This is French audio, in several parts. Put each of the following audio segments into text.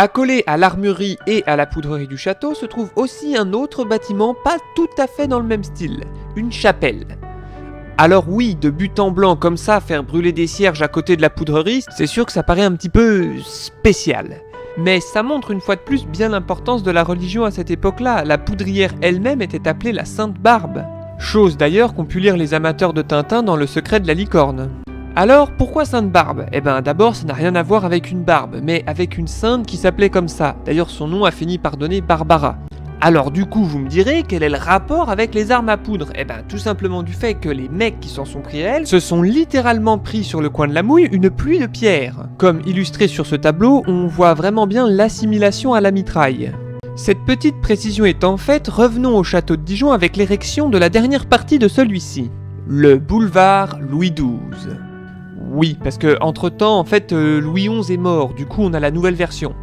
Accolé à l'armurerie et à la poudrerie du château se trouve aussi un autre bâtiment pas tout à fait dans le même style, une chapelle. Alors oui, de but en blanc comme ça, faire brûler des cierges à côté de la poudrerie, c'est sûr que ça paraît un petit peu spécial. Mais ça montre une fois de plus bien l'importance de la religion à cette époque-là. La poudrière elle-même était appelée la Sainte Barbe. Chose d'ailleurs qu'ont pu lire les amateurs de Tintin dans Le Secret de la Licorne. Alors, pourquoi Sainte Barbe ? Eh ben d'abord, ça n'a rien à voir avec une barbe, mais avec une sainte qui s'appelait comme ça. D'ailleurs, son nom a fini par donner Barbara. Alors du coup, vous me direz, quel est le rapport avec les armes à poudre ? Eh ben tout simplement du fait que les mecs qui s'en sont pris à elle se sont littéralement pris sur le coin de la mouille une pluie de pierres. Comme illustré sur ce tableau, on voit vraiment bien l'assimilation à la mitraille. Cette petite précision étant faite, revenons au château de Dijon avec l'érection de la dernière partie de celui-ci. Le boulevard Louis XII. Oui, parce que entre-temps, en fait, Louis XI est mort, du coup on a la nouvelle version.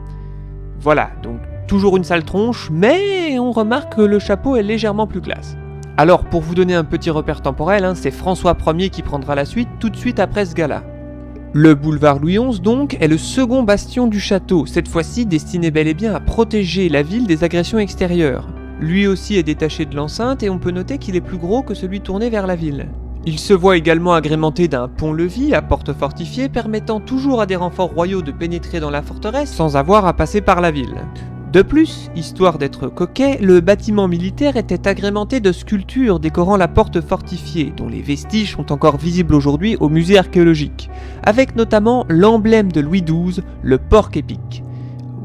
Voilà, donc toujours une sale tronche, mais on remarque que le chapeau est légèrement plus classe. Alors, pour vous donner un petit repère temporel, c'est François Ier qui prendra la suite tout de suite après ce gala. Le boulevard Louis XI, donc, est le second bastion du château, cette fois-ci destiné bel et bien à protéger la ville des agressions extérieures. Lui aussi est détaché de l'enceinte et on peut noter qu'il est plus gros que celui tourné vers la ville. Il se voit également agrémenté d'un pont-levis à porte fortifiée permettant toujours à des renforts royaux de pénétrer dans la forteresse sans avoir à passer par la ville. De plus, histoire d'être coquet, le bâtiment militaire était agrémenté de sculptures décorant la porte fortifiée, dont les vestiges sont encore visibles aujourd'hui au musée archéologique, avec notamment l'emblème de Louis XII, le porc-épic.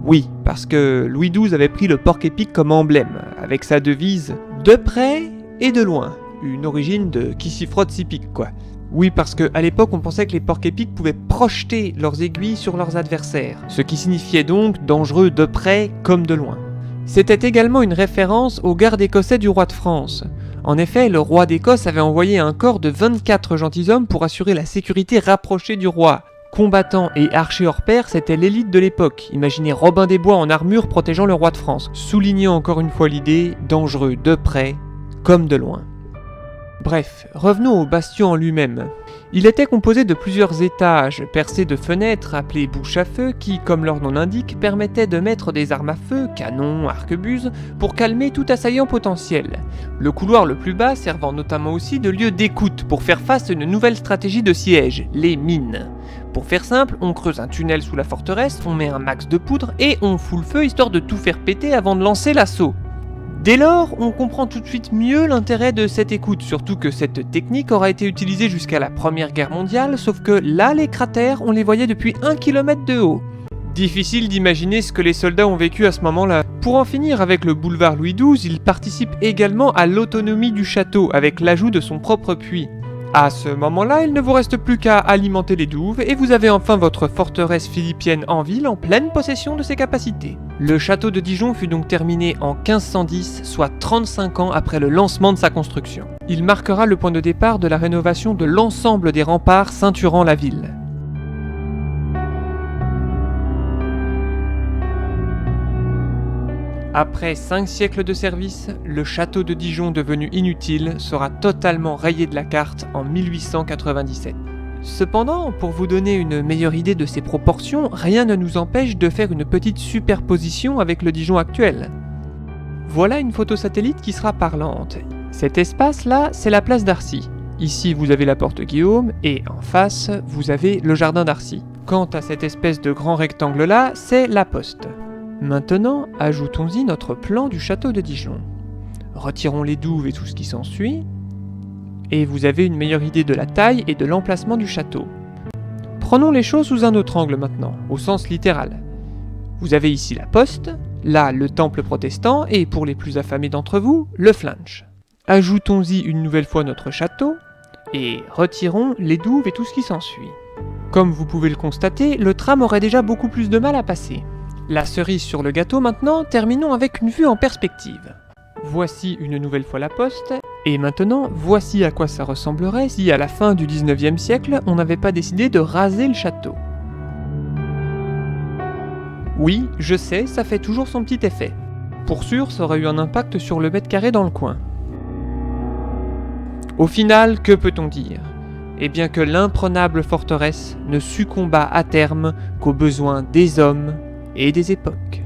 Oui, parce que Louis XII avait pris le porc-épic comme emblème, avec sa devise « de près et de loin ». Une origine de qui s'y frotte s'y pique quoi. Oui, parce qu'à l'époque on pensait que les porcs-épics pouvaient projeter leurs aiguilles sur leurs adversaires, ce qui signifiait donc dangereux de près comme de loin. C'était également une référence au garde écossais du roi de France. En effet, le roi d'Écosse avait envoyé un corps de 24 gentilshommes pour assurer la sécurité rapprochée du roi. Combattants et archers hors pair, c'était l'élite de l'époque. Imaginez Robin des Bois en armure protégeant le roi de France, soulignant encore une fois l'idée dangereux de près comme de loin. Bref, revenons au bastion en lui-même. Il était composé de plusieurs étages, percés de fenêtres appelées bouches à feu qui, comme leur nom l'indique, permettaient de mettre des armes à feu, canons, arquebuses, pour calmer tout assaillant potentiel. Le couloir le plus bas servant notamment aussi de lieu d'écoute pour faire face à une nouvelle stratégie de siège, les mines. Pour faire simple, on creuse un tunnel sous la forteresse, on met un max de poudre et on fout le feu histoire de tout faire péter avant de lancer l'assaut. Dès lors, on comprend tout de suite mieux l'intérêt de cette écoute, surtout que cette technique aura été utilisée jusqu'à la Première Guerre mondiale, sauf que là, les cratères, on les voyait depuis 1 km de haut. Difficile d'imaginer ce que les soldats ont vécu à ce moment-là. Pour en finir avec le boulevard Louis XII, il participe également à l'autonomie du château, avec l'ajout de son propre puits. À ce moment-là, il ne vous reste plus qu'à alimenter les douves et vous avez enfin votre forteresse philippienne en ville en pleine possession de ses capacités. Le château de Dijon fut donc terminé en 1510, soit 35 ans après le lancement de sa construction. Il marquera le point de départ de la rénovation de l'ensemble des remparts ceinturant la ville. Après 5 siècles de service, le château de Dijon devenu inutile sera totalement rayé de la carte en 1897. Cependant, pour vous donner une meilleure idée de ses proportions, rien ne nous empêche de faire une petite superposition avec le Dijon actuel. Voilà une photo satellite qui sera parlante. Cet espace-là, c'est la place d'Arcy. Ici, vous avez la porte Guillaume, et en face, vous avez le jardin d'Arcy. Quant à cette espèce de grand rectangle-là, c'est la poste. Maintenant, ajoutons-y notre plan du château de Dijon. Retirons les douves et tout ce qui s'ensuit, et vous avez une meilleure idée de la taille et de l'emplacement du château. Prenons les choses sous un autre angle maintenant, au sens littéral. Vous avez ici la poste, là le temple protestant, et pour les plus affamés d'entre vous, le flanch. Ajoutons-y une nouvelle fois notre château, et retirons les douves et tout ce qui s'ensuit. Comme vous pouvez le constater, le tram aurait déjà beaucoup plus de mal à passer. La cerise sur le gâteau maintenant, terminons avec une vue en perspective. Voici une nouvelle fois la poste, et maintenant voici à quoi ça ressemblerait si à la fin du 19e siècle on n'avait pas décidé de raser le château. Oui, je sais, ça fait toujours son petit effet. Pour sûr, ça aurait eu un impact sur le mètre carré dans le coin. Au final, que peut-on dire ? Eh bien que l'imprenable forteresse ne succomba à terme qu'aux besoins des hommes et des époques.